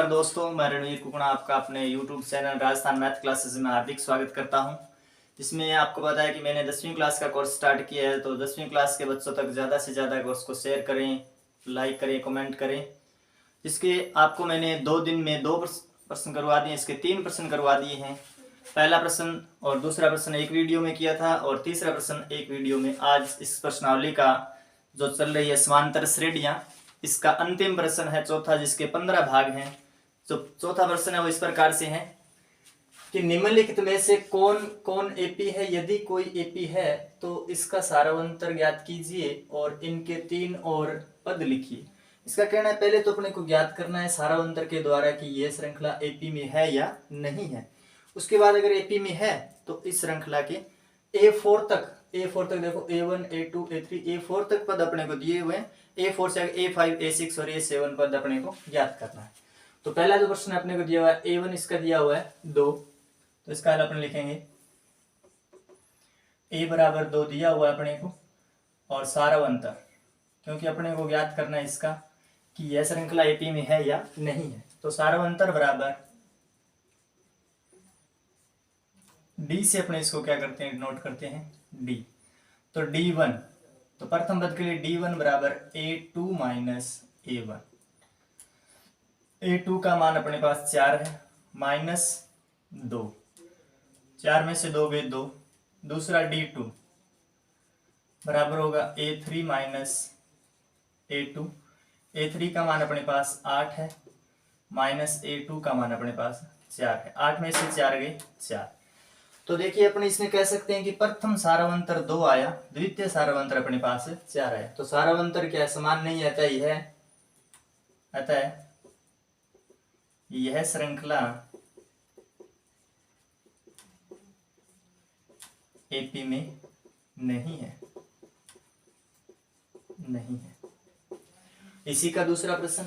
नमस्कार दोस्तों, मैं रणवीर कुकड़ा आपका अपने YouTube channel Rajasthan math classes में हार्दिक स्वागत करता हूं। जिसमें आपको पता है कि मैंने 10वीं क्लास का कोर्स स्टार्ट किया है, तो 10वीं क्लास के बच्चों तक ज़्यादा से ज़्यादा कोर्स को शेयर करें, लाइक करें, कमेंट करें। इसके आपको मैंने 2 दिन में 2 प्रश्न करवा दिए, इसके 3 प्रश्न करवा दिए हैं। पहला प्रश्न और दूसरा प्रश्न एक वीडियो में किया था और तीसरा प्रश्न एक वीडियो में। आज इस प्रश्नावली का जो चल रही है समांतर श्रेणियां, इसका अंतिम प्रश्न है चौथा, जिसके 15 भाग हैं। जो चौथा प्रश्न है वो इस प्रकार से है कि निम्नलिखित में से कौन कौन एपी है। यदि कोई एपी है तो इसका सारांतर ज्ञात कीजिए और इनके 3 और पद लिखिए। इसका कहना है पहले तो अपने को ज्ञात करना है सारांतर के द्वारा कि यह श्रृंखला एपी में है या नहीं है। उसके बाद अगर एपी में है तो इस श्रृंखला के A4 तक देखो A1 A2 A3 A4 तक पद अपने को दिए हुए हैं। A4 से A5 A6 और A7 पद अपने को ज्ञात करना है। तो पहला जो प्रश्न अपने को दिया हुआ है A1, इसका दिया हुआ है 2, तो इसका हल अपन लिखेंगे A बराबर 2 दिया हुआ है अपने को, और सारांतर क्योंकि अपने को ज्ञात करना है इसका कि यह श्रृंखला एपी में है या नहीं है। तो सारांतर बराबर डी से अपने इसको क्या करते हैं, नोट करते हैं डी। तो D1, तो प्रथम पद के लिए D1 बराबर A2 माइनस A1। A2 का मान अपने पास 4 है, माइनस 2, 4 में से 2 गए 2। दूसरा D2 बराबर होगा A3 माइनस A2। A3 का मान अपने पास 8 है, माइनस A2 का मान अपने पास 4 है। 8 में से 4 गए 4। तो देखिए अपने इसमें कह सकते हैं कि प्रथम सारांतर 2 आया, द्वितीय सारांतर अपने पास 4 आया। तो सारांतर क्या समान नहीं आता, यह श्रृंखला एपी में नहीं है। इसी का दूसरा प्रश्न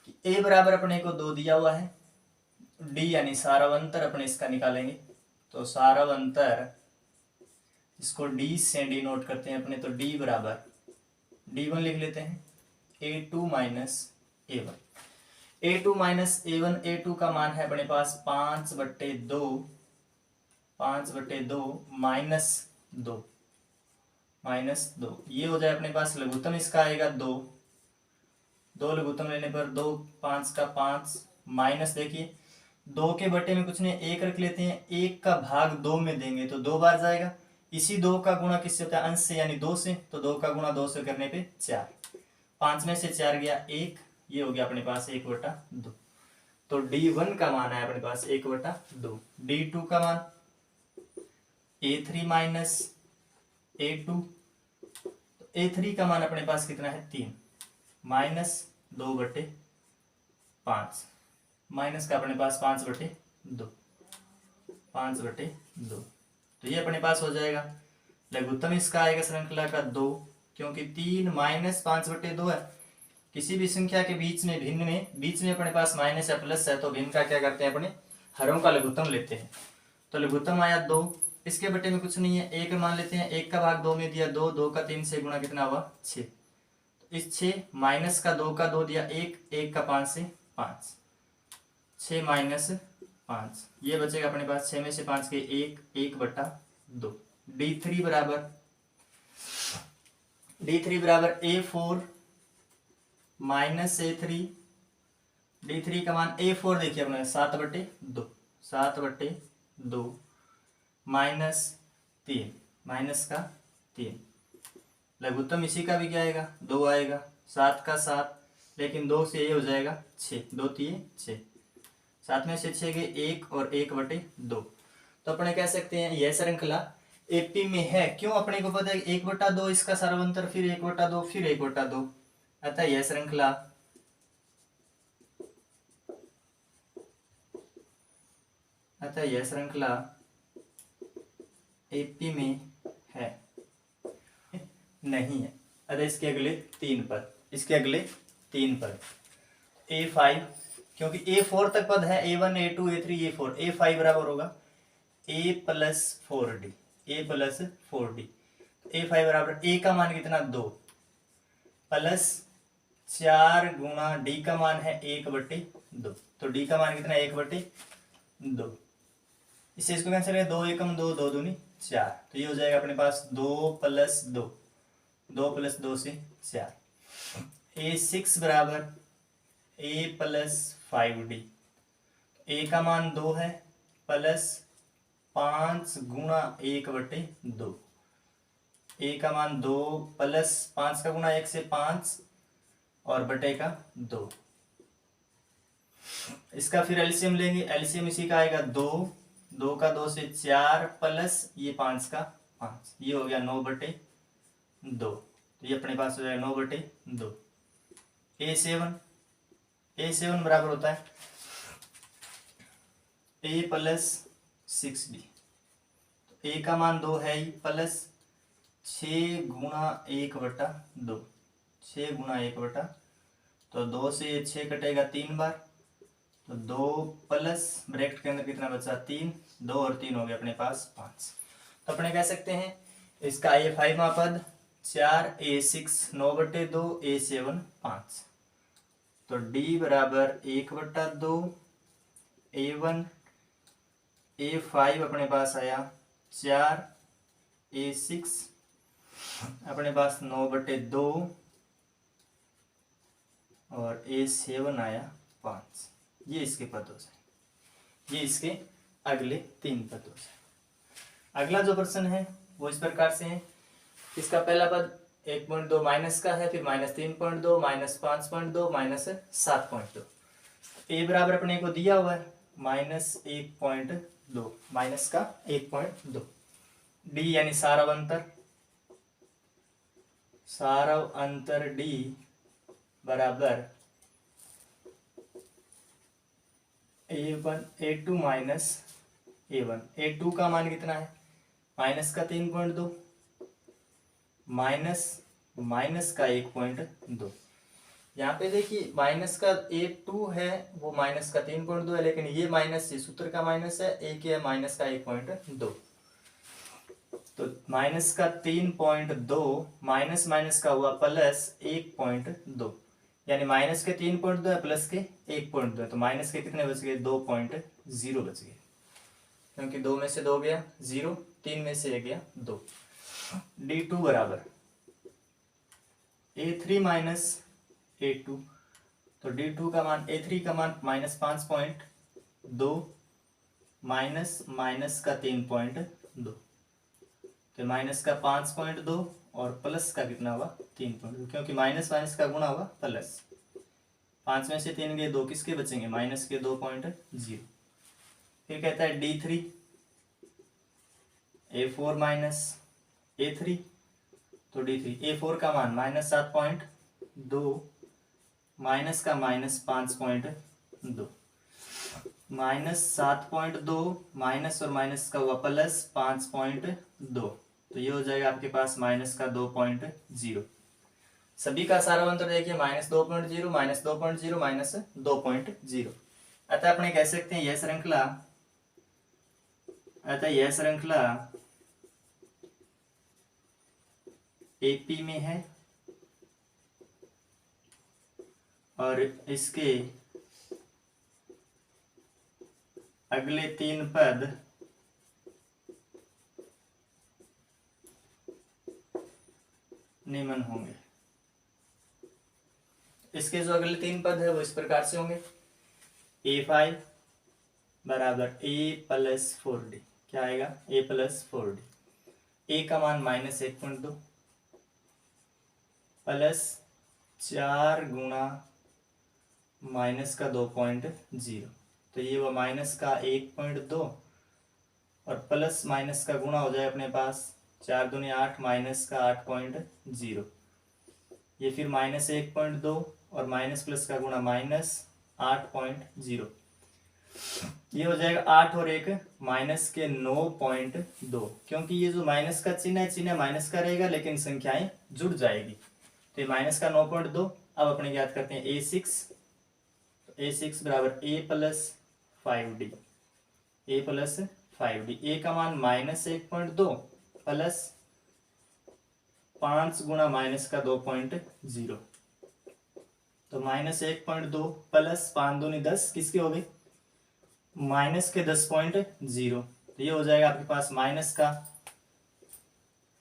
कि A बराबर अपने को 2 दिया हुआ है, D यानी सारांतर अपने इसका निकालेंगे। तो सारांतर इसको D से डिनोट करते हैं अपने, तो D बराबर D1 लिख लेते हैं A2 minus A1। A2 minus A1, A2 का मान है अपने पास 5/2 माइनस 2 ये हो जाए अपने पास लघुत्तम इसका आएगा 2 लघुत्तम लेने पर 2 5 का 5 माइनस, देखिए 2 के बटे में कुछ नहीं 1 रख लेते हैं, 1 का भाग 2 में देंगे तो 2 बार जाएगा। इसी 2 का गुणा किससे होता है, अंश से यानी 2 से, तो 2 का गुणा 2 से करने पे 4। 5 में से 4 गया 1, ये हो गया अपने पास 1/2। तो D1 का मान है अपने पास 1/2। D2 का मान A3 माइनस A2, तो A3 का मान अपने पास कितना है 3, माइनस 2/5, माइनस का अपने पास 5/2। तो ये अपने पास हो जाएगा लघुत्तम इसका आएगा श्रृंखला का 2, क्योंकि 3 माइनस 5/2 है। किसी भी संख्या के बीच में भिन्न में अपने पास माइनस या प्लस है, तो भिन्न का क्या करते हैं अपने हरों का लघुत्तम लेते हैं। तो लघुत्तम आया 2, इसके बटे में कुछ नहीं है, 1 मान लेते हैं, 1 का भाग 2 में दिया 2, 2 का 3 से गुणा कितना हुआ 6। तो इस 6 माइनस का 2 का 2 दिया 1, 1 का 5 से 5, 6 माइनस 5, ये बचेगा अपने पास 6 में से 5 के 1/2। D3 बराबर A4 माइनस A3। D3 का मान A4 देखिए अपने 7/2 माइनस 3, माइनस का 3। लघुत्तम इसी का भी क्या आएगा 2 आएगा, 7 का 7, लेकिन 2 से ये हो जाएगा 6, 2 3 6, 7 में से 6 गए 1 और 1/2। तो अपने कह सकते हैं यह श्रृंखला एपी में है। क्यों, अपने को पता है 1/2 इसका सारांतर, फिर 1/2, फिर 1/2, अतः यह श्रृंखला एपी में है नहीं है। अतः इसके अगले 3 पद A5, क्योंकि A4 तक पद है, A1 A2 A3 A4, A5 बराबर होगा A प्लस 4D। A5 बराबर A का मान कितना 2 प्लस 4 गुणा डी का मान है 1/2, तो डी का मान कितना है 1/2। इससे इसको कैंसिल करें, 2 एकम 2, 2 दूनी 4, तो ये हो जाएगा अपने पास 2 + 2, 2 + 2 से 4। A6 बराबर A + 5D, ए का मान 2 है प्लस 5 गुणा 1/2, ए का मान 2 प्लस 5 का गुणा 1 से 5 और बटे का 2। इसका फिर एलसीएम लेंगे, एलसीएम इसी का आएगा 2, 2 का 2 से 4 प्लस ये 5 का 5, ये हो गया 9/2, तो ये अपने पास हो जाएगा 9/2। A7 बराबर होता है A + 6D, तो A का मान 2 है ही प्लस 6 गुणा 1/2, 6 गुणा 1/2, तो 2 से 6 कटेगा 3 बार, तो 2 प्लस ब्रैकेट के अंदर कितना बचा 3, 2 और 3 हो गया अपने पास 5। तो अपने कह सकते हैं इसका A5वां पद 4, A6 9/2, A7 5, तो D बराबर 1/2, A1, A5 अपने पास आया 4, A6 अपने पास 9/2 और A7 आया 5। ये इसके पद हो जाए, ये इसके अगले 3 पद हो जाए। अगला जो प्रश्न है वो इस प्रकार से है, इसका पहला पद 1.2 माइनस का है, फिर -3.2, -5.2, -7.2। ए बराबर अपने को दिया हुआ है -1.2, माइनस का 1.2। डी यानी सारव अंतर डी बराबर A2 माइनस A1। A2 का मान कितना है माइनस का 3.2 माइनस का 1.2। यहाँ पे देखिए माइनस का A2 है वो माइनस का 3.2 है, लेकिन ये माइनस, ये सूत्र का माइनस है, एक है माइनस का 1.2, तो माइनस का 3.2 माइनस माइनस का हुआ प्लस 1.2, यानी माइनस के 3.2 है प्लस के 1.2 है, तो माइनस के कितने बच गए 2.0 बच गए, क्योंकि 2 में से 2 गया 0, 3 में से 1 गया 2। D2 बराबर A3 माइनस A2, तो D2 का मान A3 का मान -5.2 माइनस का 3.2, तो माइनस का 5.2 और प्लस का कितना हुआ 3.2, क्योंकि माइनस का गुणा हुआ प्लस, 5 में से 3 गए 2 किसके बचेंगे माइनस के 2.0। फिर कहता है D3 A4 माइनस A3, तो D3 A4 का मान -7.2 माइनस का -5.2, -7.2 माइनस और माइनस का हुआ प्लस 5.2, तो ये हो जाएगा आपके पास माइनस का 2.0। सभी का सारा अंतर देखिए -2.0 -2.0 -2.0। अतः अपने कह सकते हैं यह श्रृंखला एपी में है और इसके अगले 3 पद निम्न होंगे। इसके जो अगले 3 पद है वो इस प्रकार से होंगे, A5 बराबर A + 4D, क्या आएगा A + 4D, A का मान -1.2 प्लस 4 गुणा माइनस का 2.0, तो ये वो माइनस का 1.2 और प्लस माइनस का गुणा हो जाए अपने पास 4 दूनी 8 माइनस का 8.0, ये फिर -1.2 और माइनस प्लस का गुणा -8.0, ये हो जाएगा 8 और 1 माइनस के 9.2, क्योंकि ये जो माइनस का चिन्ह माइनस का रहेगा लेकिन संख्याएं जुड़ जाएगी, तो ये माइनस का 9.2। अब अपने याद करते हैं A6 बराबर A + 5D, A + 5D, A का मान -1.2 प्लस 5 गुणा माइनस का 2.0, तो -1.2 प्लस 5 दूनी 10 किसके हो गए, माइनस के 10.0। तो ये हो जाएगा आपके पास माइनस का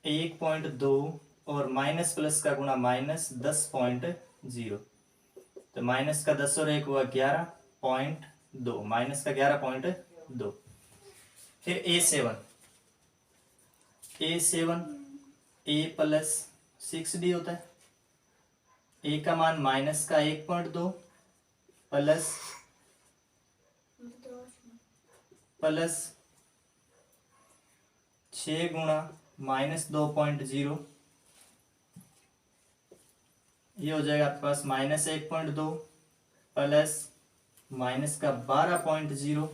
1.2 और माइनस प्लस का गुणा -10.0। तो माइनस का 10 और 1 हुआ 11.2, माइनस का 11.2। फिर A7 A प्लस 6D होता है। ए का मान माइनस का 1.2 प्लस 6 गुणा -2.0, ये हो जाएगा आपके पास -1.2 प्लस माइनस का 12.0।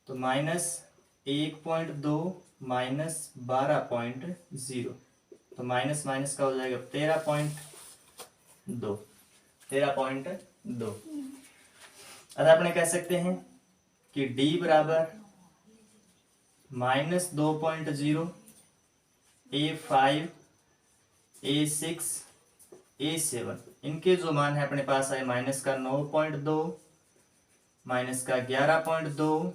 तो -1.2 -12.0, तो माइनस माइनस का हो जाएगा 13.2। अतः अपने कह सकते हैं कि D बराबर -2.0, A5 A6 A7, इनके जो मान है अपने पास आए माइनस का 9.2, माइनस का 11.2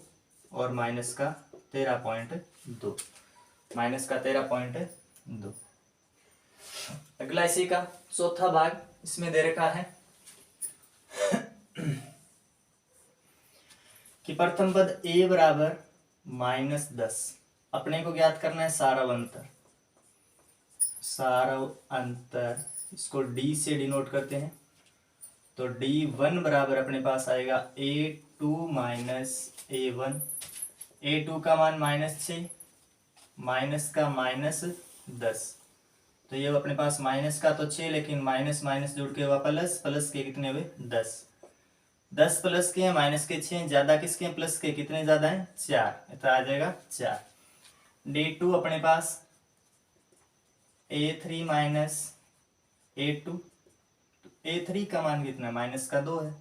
और माइनस का 13.2, अगला इसी का चौथा भाग इसमें दे रखा है कि प्रथम पद a बराबर -10, अपने को ज्ञात करना है सारव अंतर, इसको d से डिनोट करते हैं। तो D1 बराबर अपने पास आएगा A2 माइनस A1। A2 का मान -6, माइनस का -10, तो ये अपने पास माइनस का तो 6, लेकिन माइनस माइनस जुड़ के हुआ प्लस, प्लस के कितने हुए 10, 10 प्लस के हैं, माइनस के 6, ज्यादा किसके हैं, प्लस के, कितने ज्यादा हैं 4, तो आ जाएगा 4। D2 अपने पास A3 माइनस A2, A3 का मान कितना है, माइनस का 2 है,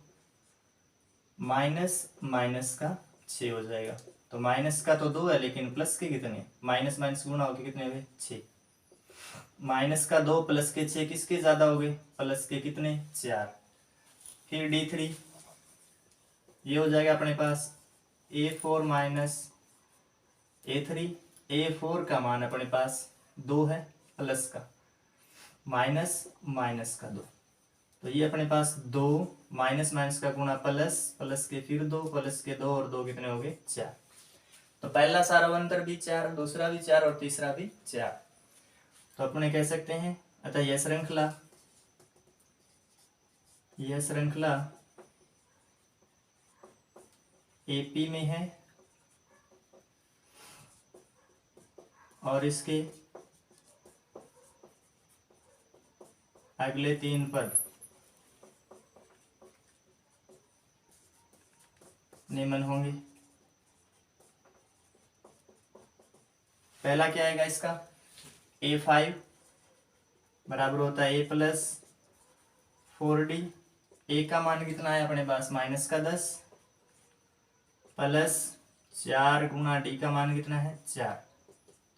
माइनस माइनस का 6 हो जाएगा। तो माइनस का तो 2 है, लेकिन प्लस के कितने, माइनस माइनस गुणा होके कितने हुए 6, माइनस का 2 प्लस के 6 किसके ज्यादा हो गए, प्लस के कितने 4। फिर D3, ये हो जाएगा अपने पास A4 माइनस A3, A4 का मान अपने पास 2 है, प्लस का माइनस माइनस का 2, तो ये अपने पास 2, माइनस माइनस का गुणा प्लस, प्लस के फिर 2, प्लस के 2 और 2 कितने हो गए 4। तो पहला सारव अंतर भी 4, दूसरा भी 4 और तीसरा भी 4। तो अपने कह सकते हैं अतः यह श्रृंखला AP में है और इसके अगले 3 पद निम्न होंगे। पहला क्या आएगा इसका, A5 बराबर होता है A प्लस 4D। A का मान कितना है अपने पास, माइनस का 10 प्लस 4 गुणा D का मान कितना है 4,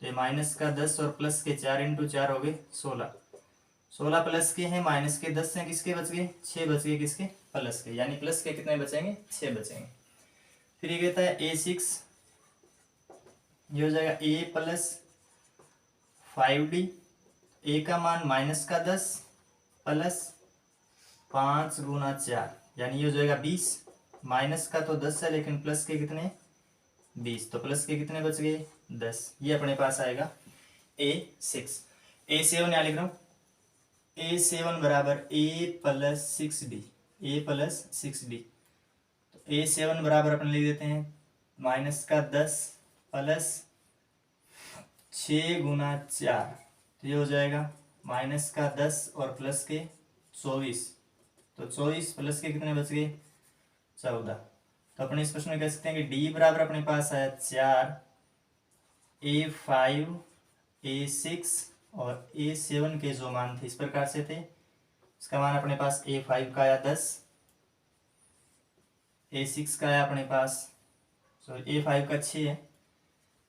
तो ये माइनस का 10 और प्लस के 4 इंटू 4 हो गए 16, 16 प्लस के हैं, माइनस के 10 हैं, किसके बच गए 6 बच गए, किसके प्लस के, यानी प्लस के कितने बचेंगे 6 बचेंगे। फिर ये कहता है A6, ये हो जाएगा A प्लस 5D। A का मान माइनस का 10 प्लस 5 गुणा 4, यानी ये हो जाएगा 20, माइनस का तो 10 है, लेकिन प्लस के कितने 20, तो प्लस के कितने बच गए 10, ये अपने पास आएगा A6। A7 यहाँ लिख रहा हूँ, A7 बराबर A plus 6D, A plus 6D। तो A7 बराबर अपन लिख देते हैं माइनस का 10 प्लस 6 गुणा 4, तो ये हो जाएगा माइनस का 10 और प्लस के 24, तो 24 प्लस के कितने बच गए 14। तो अपने इस प्रश्न में कह सकते हैं कि D बराबर अपने पास आया 4, A5 A6 और A7 के जो मान थे इस प्रकार से थे। इसका मान अपने पास A5 का आया 10, A6 का आया अपने पास, सॉरी A5 का 6 है,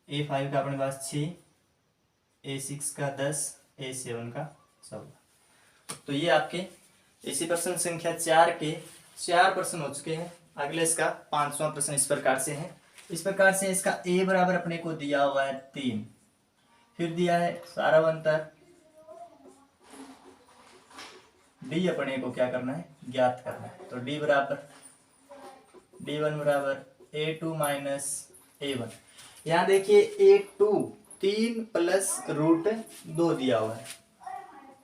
A5 का अपने पास 6, A6 का 10, A7 का 14। तो ये आपके इसी प्रश्न संख्या 4 के 4 प्रश्न हो चुके हैं। अगले इसका 5वां प्रश्न इस प्रकार से है। इस प्रकार से इसका a बराबर अपने को दिया हुआ है 3, फिर दिया है सारावंतर d अपने को क्या करना है, ज्ञात करना है। तो d बराबर d1 बराबर a2 माइनस a1। यहाँ देखिए a2 3 प्लस रूट 2 दिया हुआ है,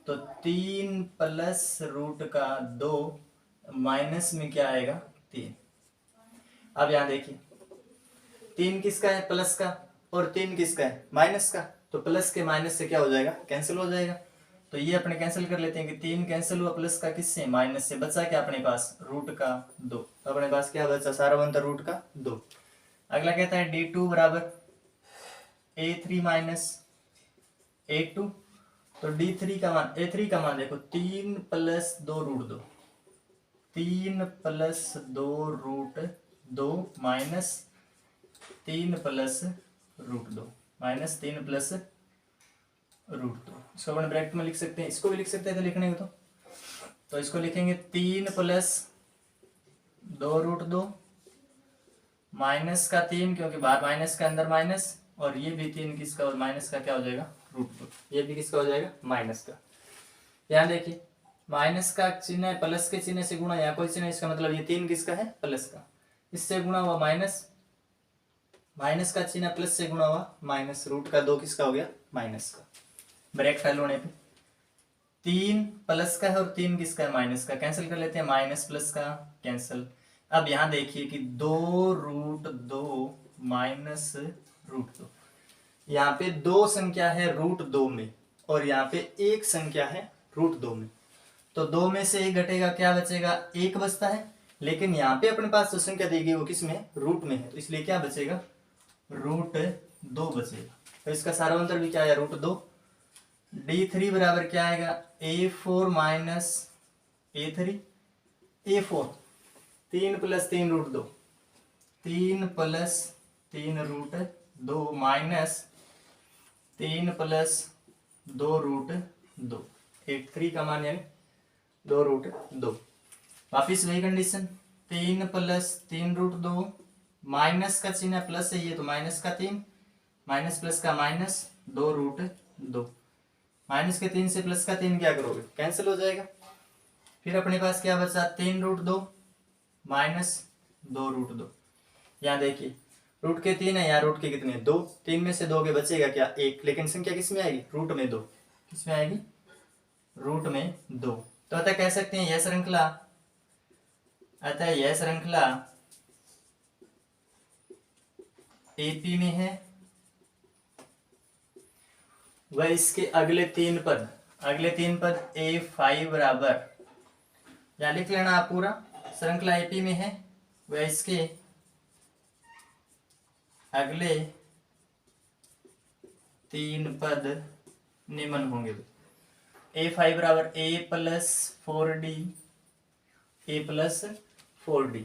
तो 3 प्लस रूट का 2 माइनस में क्या आएगा 3। अब यहाँ देखिए 3 किसका है, प्लस का, और 3 किसका है, माइनस का। तो प्लस के माइनस से क्या हो जाएगा, कैंसिल हो जाएगा। तो ये अपने कैंसिल कर लेते हैं कि 3 कैंसिल हुआ, प्लस का किससे, माइनस से। बचा क्या अपने पास, रूट का 2। तो अपने पास क्या बचा, सारावंतर रूट का 2। अगला कहता है d2 बराबर a3 माइनस a2। तो d3 का मान, a3 का मान देखो 3 plus 2 root 2, 3 plus 2 root 2 minus 3 plus root 2 minus 3 plus root 2। इसको अपन ब्रैकेट में लिख सकते हैं, इसको भी लिख सकते हैं तो लिखने को। तो इसको लिखेंगे 3 प्लस 2 रूट 2 माइनस का 3, क्योंकि बाहर माइनस का अंदर माइनस, और ये भी 3 किसका, और माइनस का क्या हो जाएगा, रूट 2। ये भी किसका हो जाएगा, माइनस का। यहाँ देखिए माइनस का चिन्ह है, प्लस के चिन्ह से गुणा, या कोई चिन्ह, इसका मतलब ये 3 किसका है, प्लस का। इससे गुणा हुआ माइनस, माइनस का चिन्ह प्लस से गुणा हुआ माइनस, रूट का 2 किसका हो गया, माइनस का। ब्रैकेट फैल होने पे 3 प्लस का है और 3 किसका है, माइनस का। कैंसिल कर लेते हैं, माइनस प्लस का कैंसिल। अब यहाँ देखिए कि 2 रूट 2 माइनस रूट 2। यहाँ पे 2 संख्या है रूट 2 में, और यहाँ पे 1 संख्या है रूट 2 में। तो 2 में से 1 घटेगा, क्या बचेगा, 1 बचता है। लेकिन यहाँ पे अपने पास जो संख्या दी गई वो किस में, रूट में है, तो इसलिए क्या बचेगा, रूट 2 बचेगा। तो इसका सारांतर भी क्या है, रूट 2। d3 बराबर क्या आएगा, a4 minus a3। a4 3 plus 3 root 2, 3 plus 3 root 2 minus 3 plus 2 root 2। 3 का मान यानी 2 रूट 2। वापिस वही कंडीशन, 3 प्लस 3 रूट 2 माइनस का चिन्ह प्लस है, ये तो माइनस का 3, माइनस प्लस का माइनस 2 रूट 2। माइनस के 3 से प्लस का 3 क्या करोगे, कैंसिल हो जाएगा। फिर अपने पास क्या बचा, 3 रूट 2 माइनस 2 रूट 2। यहाँ देखिए रूट के 3 है, यहाँ रूट के कितने, 2। 3 में से 2 के बचेगा क्या, 1। लेकिन संख्या किस में आएगी, रूट में 2। किस में आएगी, रूट में 2। तो अतः कह सकते हैं यह श्रृंखला, अतः यह श्रृंखला एपी में है, वह इसके अगले 3 पद, अगले 3 पद a5 बराबर, या लिख लेना आप पूरा, श्रृंखला एपी में है, वह इसके अगले 3 पद निम्न होंगे। a5 बराबर a plus 4d, a plus 4d।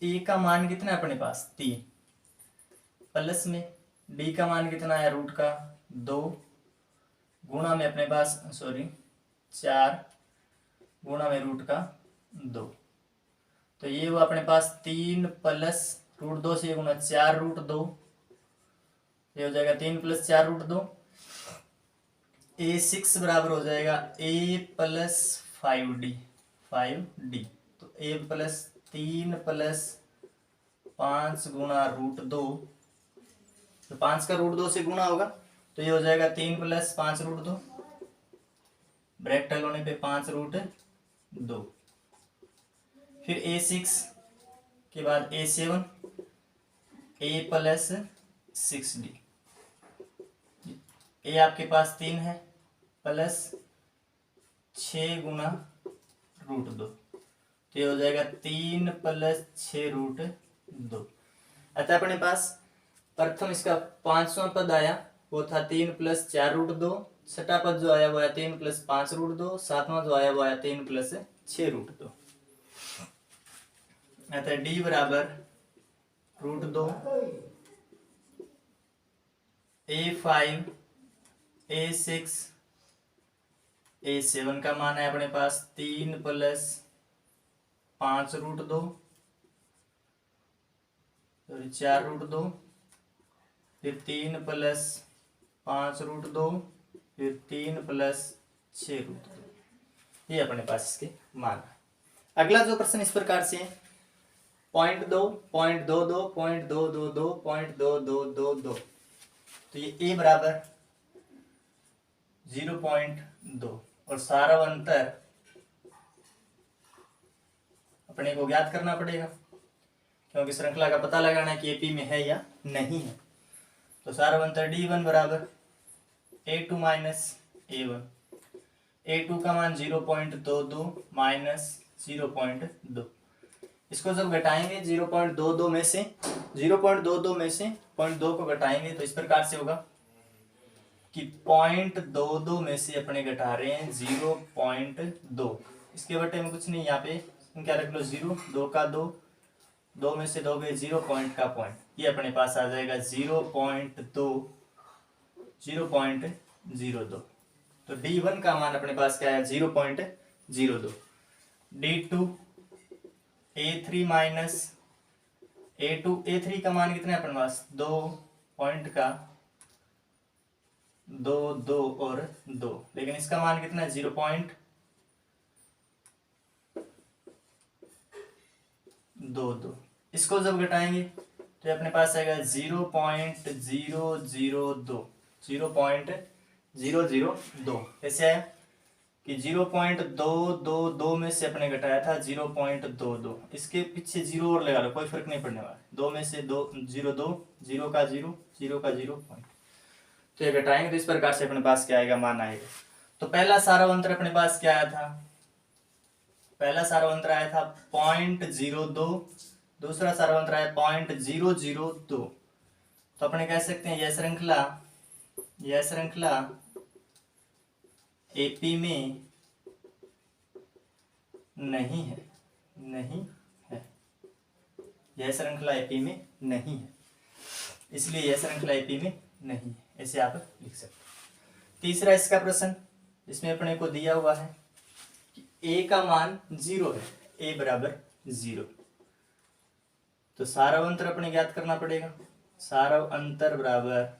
a का मान कितना है अपने पास, 3, प्लस में d का मान कितना है, रूट का 2, गुणा में अपने पास 4, गुणा में रूट का 2। तो ये वो अपने पास 3 प्लस रूट 2 से गुणा 4 रूट 2, ये हो जाएगा 3 प्लस 4 रूट 2। a6 बराबर हो जाएगा a प्लस 5d, 5d। तो a प्लस 3 प्लस 5 गुणा रूट 2, तो 5 का रूट 2 से गुणा होगा, तो ये हो जाएगा 3 प्लस 5 रूट 2, ब्रैकेट होने पे 5 रूट 2। फिर a6 के बाद a7, a plus 6d। a आपके पास 3 है, प्लस 6 गुना रूट 2, तो ये हो जाएगा 3 प्लस 6 रूट 2। अतः अपने पास प्रथम इसका 5वां पद आया, वो था 3 प्लस 4 रूट 2। छठा पद जो आया वो आया 3 प्लस 5 रूट 2। 7वां जो आया वो आया 3 प्लस 6 रूट 2। अतः d बराबर रूट 2, a5, a6, A7 का मान है अपने पास 3 + 5√2, सॉरी 4√2, फिर 3 + 5√2, फिर 3 + 6√2। ये अपने पास इसके मान है। अगला जो प्रश्न इस प्रकार से है 0.2, 0.22, 0.222, 0.2222, तो ये a बराबर 0.2 और सारा अंतर अपने को ज्ञात करना पड़ेगा क्योंकि श्रृंखला का पता लगाना है कि एपी में है या नहीं है। तो सारा अंतर d1 बराबर a2 - a1, a2 का मान 0.22 माइनस 0.2, इसको जब घटाएंगे 0.22 में से 0.22 को घटाएंगे तो इस प्रकार से होगा कि 0.22 में से अपने घटा रहे हैं 0.2, इसके बटे में कुछ नहीं, यहाँ पे क्या रख लो 0, 2 का 2, 2 में से 2 गए 0 पॉइंट का पॉइंट, ये अपने पास आ जाएगा 0.02। तो d1 का मान अपने पास क्या है 0.02। d2 a3 - a2, a3 का मान कितना है अपने पास 2 पॉइंट का 2, 2 और 2, लेकिन इसका मान कितना है 0.22। इसको जब घटाएंगे तो अपने पास आएगा 0.002, 0.002। कैसे आया कि 0.222 में से अपने घटाया था 0.22, इसके पीछे 0 और लगा लो, कोई फर्क नहीं पड़ने वाला, 2 में से 2 0 2, 0 का 0, 0 का 0 पॉइंट, तो ये घटाएंगे तो इस प्रकार से अपने पास क्या आएगा मान आएगा। तो पहला सारा अंतर अपने पास क्या आया था, पहला सारा अंतर आया था 0.02, दूसरा सारा अंतर आया 0.002। तो अपने कह सकते हैं यह श्रृंखला एपी में नहीं है, यह श्रृंखला एपी में नहीं है, इसलिए यह श्रृंखला एपी में नहीं है, ऐसे आप लिख सकते हैं। तीसरा इसका प्रश्न, इसमें अपने को दिया हुआ है कि a का मान 0 है, a बराबर 0, तो सारा अंतर अपने ज्ञात करना पड़ेगा। सारा अंतर बराबर,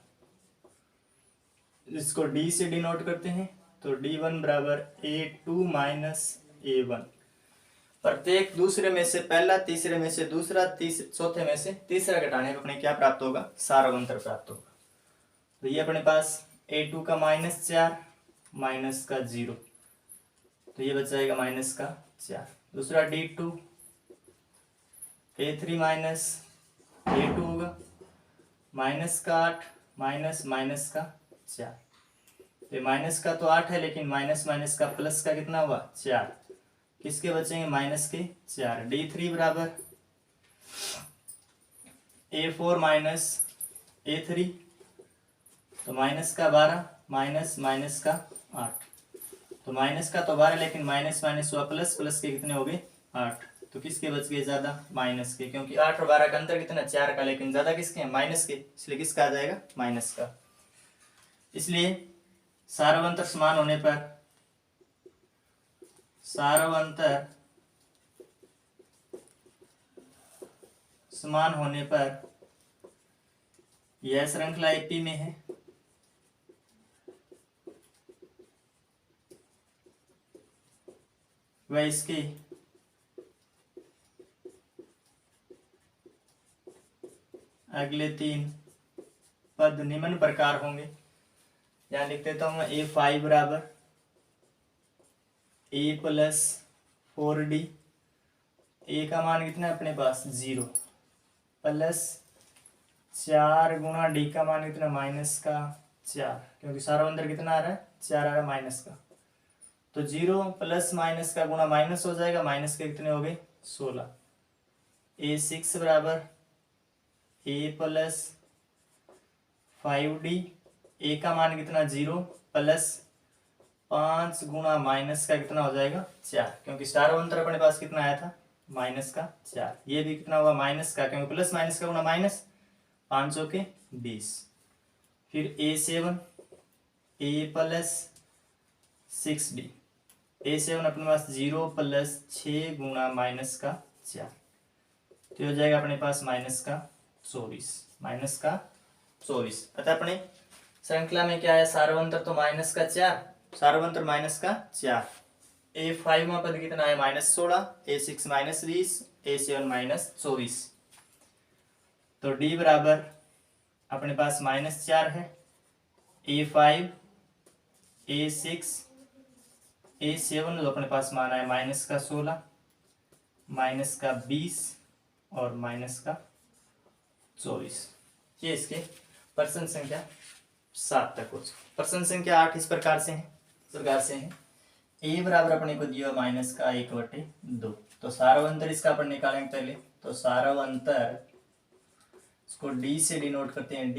इसको d से डिनोट करते हैं, तो d1 बराबर a2 - a1, प्रत्येक दूसरे में से पहला, तीसरे में से दूसरा, चौथे में से तीसरा घटाने पर अपने क्या प्राप्त होगा, सारा अंतर प्राप्त होगा। तो ये अपने पास a2 का -4 माइनस का 0, तो ये बच जाएगा -4। दूसरा d2 a3 - a2 होगा -8 माइनस का 4, तो माइनस का तो 8 है, लेकिन माइनस का प्लस का कितना हुआ 4, किसके बचेंगे माइनस के 4। d3 बराबर a4 - a3, तो माइनस का 12 माइनस का 8, तो माइनस का तो 12, लेकिन माइनस हुआ प्लस के कितने हो गए 8, तो किसके बच गए ज्यादा माइनस के, क्योंकि 8 और 12 का अंतर कितना 4 का, लेकिन ज्यादा किसके हैं माइनस के, इसलिए किसका आ जाएगा माइनस का। इसलिए सारवंतर समान होने पर यह श्रृंखला एपी में है, वह इसके अगले 3 पद निम्न प्रकार होंगे। यहाँ लिख देता हूँ a5 बराबर a + 4d, a का मान कितना है अपने पास 0, प्लस 4 गुणा d का मान कितना -4, क्योंकि सारा अंदर कितना आ रहा है 4 आ रहा है माइनस का, तो 0 प्लस माइनस का गुणा माइनस हो जाएगा, माइनस के कितने हो गए 16। a6 बराबर a + 5d, a का मान कितना 0 प्लस 5 गुणा माइनस का कितना हो जाएगा 4, क्योंकि सारा अंतर अपने पास कितना आया था -4, ये भी कितना हुआ माइनस का, क्योंकि प्लस माइनस का गुणा माइनस, 5 के 20। फिर a7 a + 6d, A7 अपने पास 0 प्लस 6 गुणा माइनस का 4, तो हो जाएगा अपने पास माइनस का 24। अतः अपने श्रृंखला में क्या है, सार्वंतर तो माइनस का 4, सार्वंतर माइनस का 4। A5 में पद कितना है, -16, A6 -20, A7 -24। तो D बराबर अपने पास -4 है, A5, A6, A7 जो अपने पास माना है माइनस का 16, माइनस का 20 और माइनस का 24। ये इसके प्रश्न संख्या 7 तक हो। प्रश्न संख्या 8 इस प्रकार से है। ए बराबर अपने को दिया माइनस का 1/2। तो सारवंतर इसका अपन निकालेंगे पहले। तो सारवंतर इसको डी से डिनोट करते हैं,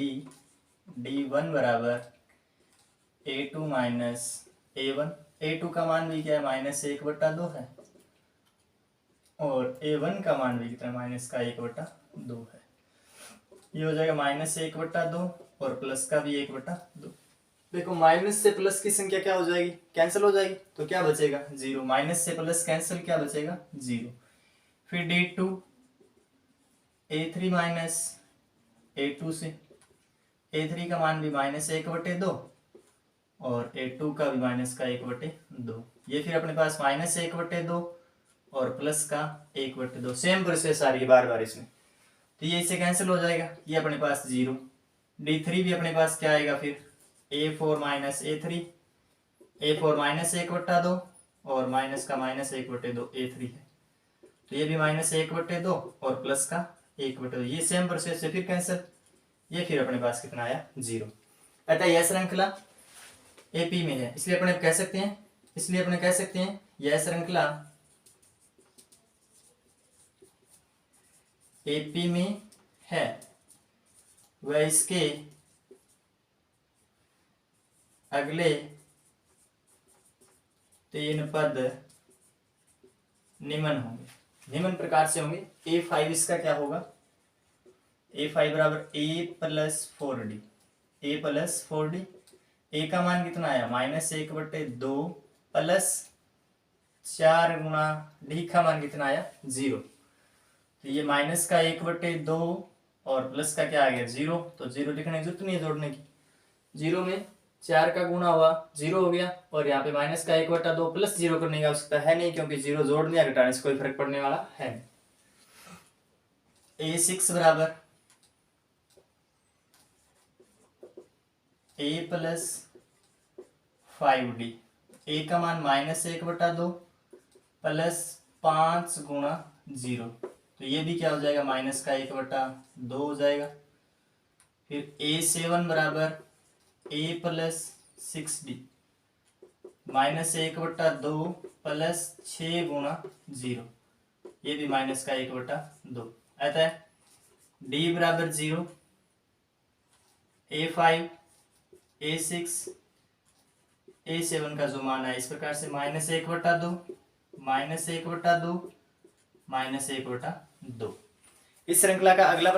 D1 बराबर A2 माइनस A1। A2 का मान भी क्या है, -1/2 है, और A1 का मान भी कितना, -1/2 है। ये हो जाएगा -1/2 और प्लस का भी 1/2। देखो माइनस से प्लस की संख्या क्या हो जाएगी, कैंसिल हो जाएगी, तो क्या बचेगा, 0। माइनस से प्लस कैंसिल, क्या बचेगा, 0। फिर D2 A3 माइनस A2 से, A3 का मान भी -1/2 और A2 का भी -1/2। ये फिर अपने पास -1/2 और प्लस का 1/2। सेम प्रोसेस आ रही है बार बार इसमें, तो ये इससे कैंसिल हो जाएगा, ये अपने पास 0। D3 भी अपने पास क्या आएगा फिर, A4 माइनस A3, A4 -1/2 और माइनस का -1/2 A3 है, तो ये भी -1/2 और प्लस का 1/2। ये सेम प्रोसेस से फिर कैंसिल, ये फिर अपने पास कितना आया, 0। अतः यह श्रृंखला AP में है, इसलिए अपने कह सकते हैं यह श्रृंखला AP में है, वह इसके अगले 3 पद निम्न प्रकार से होंगे। A5 इसका क्या होगा, A5 बराबर A+4D। A का मान कितना आया, -1/2 प्लस 4 गुणा D का मान कितना आया, 0। तो ये माइनस का 1/2 और प्लस का क्या आ गया, 0। तो 0 लिखने की जरूरत नहीं है जोड़ने की, 0 में 4 का गुणा हुआ 0 हो गया, और यहाँ पे माइनस का 1/2 प्लस 0 करने की आवश्यकता है नहीं, क्योंकि 0 जोड़ने या घटाने से कोई फर्क पड़ने वाला है नहीं। A6 बराबर A+5D। A का मान -1/2 प्लस 5 गुणा 0, तो ये भी क्या हो जाएगा, माइनस का 1/2 हो जाएगा। फिर A7 बराबर A+6D, -1/2 प्लस 6 गुणा 0, ये भी माइनस का 1/2 आता है। D बराबर 0, A5, A6, A7 का जो मान है इस प्रकार से -1/2, -1/2, -1/2। इस श्रृंखला का अगला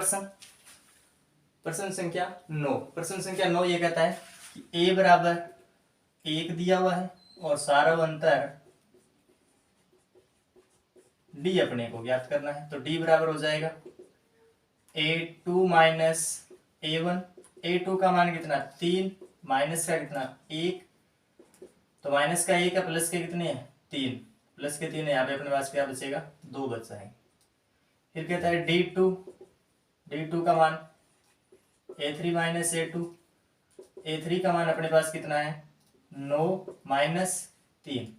प्रश्न संख्या 9 ये कहता है कि A बराबर 1 दिया हुआ है और सारवंतर D अपने को ज्ञात करना है। तो D बराबर हो जाएगा A2 माइनस A1। A2 का मान कितना, 3, माइनस का कितना, 1, तो माइनस का 1 है, प्लस के कितने हैं, 3, प्लस के 3 है, यहाँ पे अपने पास क्या बचेगा, 2 बच जाएंगे। फिर कहता है D2 का मान A3 माइनस A2 का मान अपने पास कितना है, 9 माइनस 3,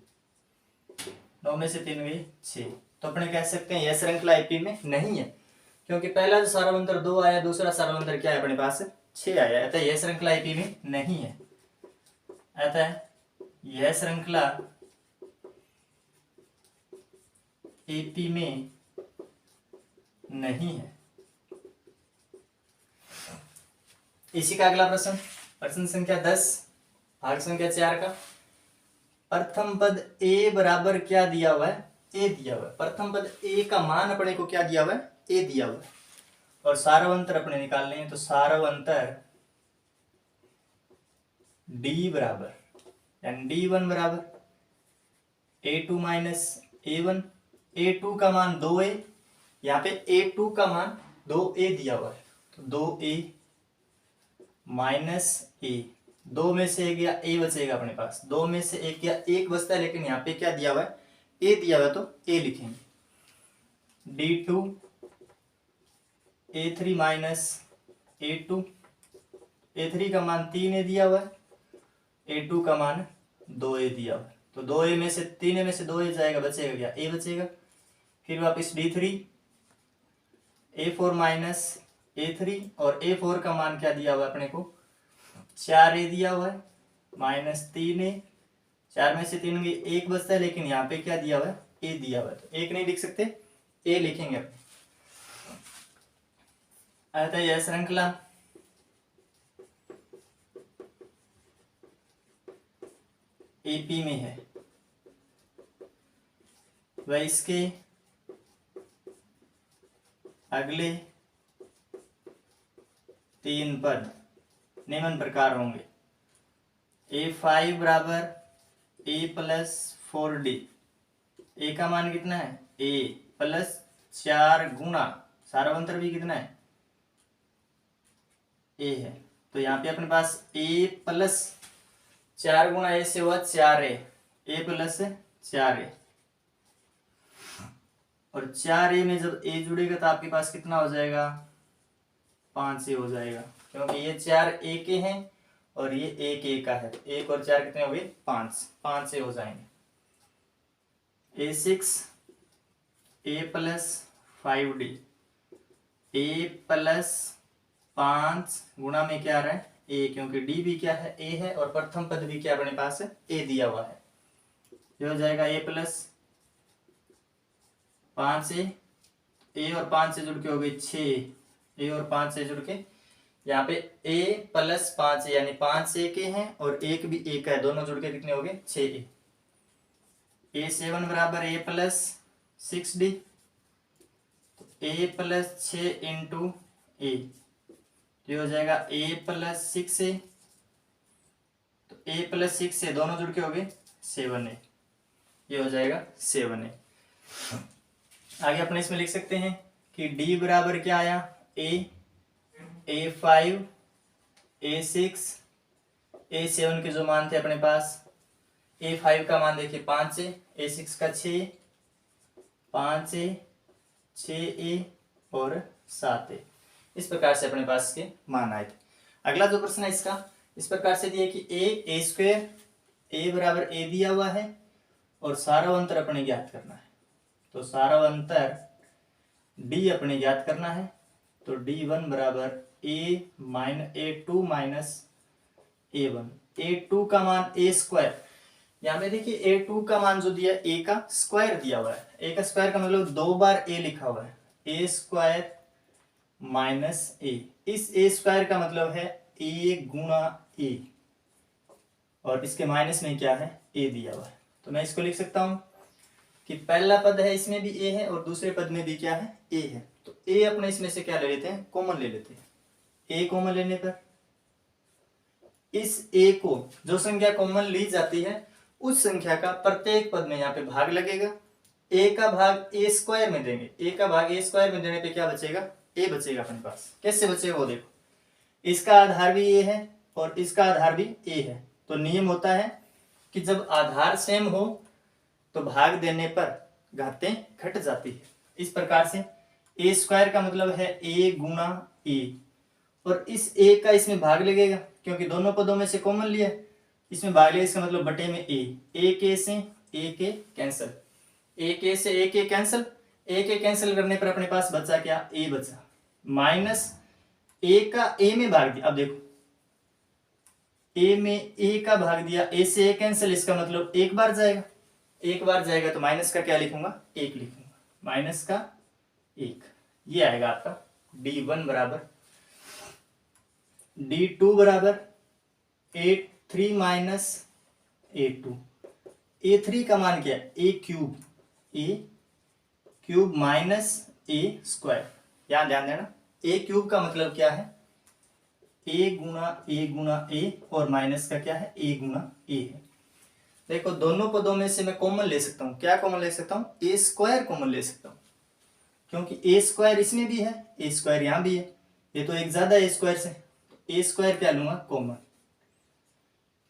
9 में से 3 गई 6। तो अपने कह सकते हैं यह श्रृंखला AP में नहीं है, क्योंकि पहला जो सारवंतर 2 आया, दूसरा सारवंतर क्या है अपने पास 6 आया, अतः यह श्रृंखला AP में नहीं है। अतः यह श्रृंखला AP में नहीं है। इसी का अगला प्रश्न संख्या 10 भाग संख्या 4 का। प्रथम पद A बराबर क्या दिया हुआ है, A दिया हुआ है। प्रथम पद A का मान अपने को क्या दिया हुआ है, A दिया हुआ है, और सारवंतर अपने निकालने हैं। तो सारवंतर D बराबर, यानी D1 बराबर A2 माइनस A1, A2 का मान 2A, यहाँ पे A2 का मान 2A दिया हुआ है, तो 2A माइनस A, 2 में से 1 गया, A बचेगा अपने पास, 2 में से 1 गया, 1 बचता है, लेकिन यहाँ पे क्या दिया हुआ है, A दिया हुआ है, तो A लिखेंगे। D2 A3 minus A2, A3 का मान 3A दिया हुआ है, A2 का मान 2A दिया हुआ है, तो 2A में से 3A में से 2A जाएगा, बचेगा क्या, A बचेगा। फिर वापस D3 A4 माइनस A3, और A4 का मान क्या दिया हुआ है अपने को, 4A दिया हुआ है, माइनस 3A, 4 में से 3 गई, 1 बचता है, लेकिन यहाँ पे क्या दिया हुआ है, A दिया हुआ है, तो 1 नहीं लिख सकते, A लिखेंगे अपने। आता है यह श्रृंखला AP में है, वह इसके अगले 3 पद निम्न प्रकार होंगे। A5 बराबर A प्लस 4D, A का मान कितना है, A प्लस 4 गुना सारावंतर भी कितना है, A है, तो यहाँ पे अपने पास A प्लस 4 गुना A से हुआ 4A, A प्लस 4A, और 4A में जब A जुड़ेगा तो आपके पास कितना हो जाएगा, 5A हो जाएगा, क्योंकि ये 4 A के हैं और ये 1 A का है, 1 और 4 कितने हो गए, 5A हो जाएंगे। A6 A plus 5D, A plus 5 गुणा में क्या आ रहा है, A, क्योंकि D भी क्या है, A है, और प्रथम पद भी क्या अपने पास है, A दिया हुआ है, ये हो जाएगा A प्लस 5A, A और 5 से जुड़ के हो गई 6, A और 5 से जुड़ के यहाँ पे A प्लस 5 यानी 5A के हैं और 1 भी A का है, दोनों जुड़ के कितने हो गए, 6A। A7 बराबर A प्लस 6D, तो A प्लस 6 इंटू A, ये हो जाएगा A प्लस 6A, तो A प्लस 6A दोनों जुड़ के हो गए 7A, ये हो जाएगा 7A। आगे अपने इसमें लिख सकते हैं कि D बराबर क्या आया, A5 A6 A7 के जो मान थे अपने पास, A5 का मान देखिए 5A, A6 का 6, 5A 6A और 7A, इस प्रकार से अपने पास के मान आए थे। अगला जो प्रश्न है इसका इस प्रकार से दिया कि A स्क्वायर, A बराबर A दिया हुआ है और सारावंतर अपने ज्ञात करना है, तो सारावंतर D अपने ज्ञात करना है, तो D1 बराबर A2 माइनस A1, A2 का मान A स्क्वायर, यहाँ पे देखिए A2 का मान जो दिया A का स्क्वायर दिया हुआ है, A का स्क्वायर का मतलब 2 बार A लिखा हुआ है, A स्क्वायर माइनस A, इस A स्क्वायर का मतलब है A गुणा A, और इसके माइनस में क्या है, A दिया हुआ है, तो मैं इसको लिख सकता हूं कि पहला पद है इसमें भी A है और दूसरे पद में भी क्या है, A है, तो A अपने इसमें से क्या ले लेते हैं, कॉमन ले लेते हैं। A कॉमन लेने पर इस A को जो संख्या कॉमन ली जाती है उस संख्या का प्रत्येक पद में यहाँ पे भाग लगेगा, A का भाग A स्क्वायर में देंगे, A का भाग A स्क्वायर में देने पे क्या बचेगा, A बचेगा अपने पास। कैसे बचेगा वो देखो, इसका आधार भी A है और इसका आधार भी A है, तो नियम होता है कि जब आधार सेम हो तो भाग देने पर घातें घट जाती है। इस प्रकार से A स्क्वायर का मतलब है A गुणा A, और इस A का इसमें भाग लगेगा क्योंकि दोनों पदों में से कॉमन लिया, इसमें भाग लिया, इसका मतलब बटे में A के से A के कैंसिल, A के से A के कैंसिल, A के कैंसिल करने पर अपने पास बचा क्या, A बचा, माइनस A का A में भाग दिया, अब देखो A में A का भाग दिया, A से A कैंसिल, इसका मतलब एक बार जाएगा, एक बार जाएगा तो माइनस का क्या लिखूंगा, 1 लिखूंगा, माइनस का 1, ये आएगा आपका D1 बराबर, D2 बराबर A3 माइनस A2, A3 का मान क्या है, A cube minus A square, यहाँ ध्यान देना, A क्यूब का मतलब क्या है, A गुणा A और माइनस का क्या है, A गुणा A है। देखो दोनों पदों में से मैं कॉमन ले सकता हूँ। क्या कॉमन ले सकता हूँ? ए स्क्वायर कॉमन ले सकता हूँ, क्योंकि ए स्क्वायर इसमें भी है, ए स्क्वायर यहाँ भी है, ये तो एक ज्यादा ए स्क्वायर से, ए स्क्वायर क्या लूंगा? कॉमन।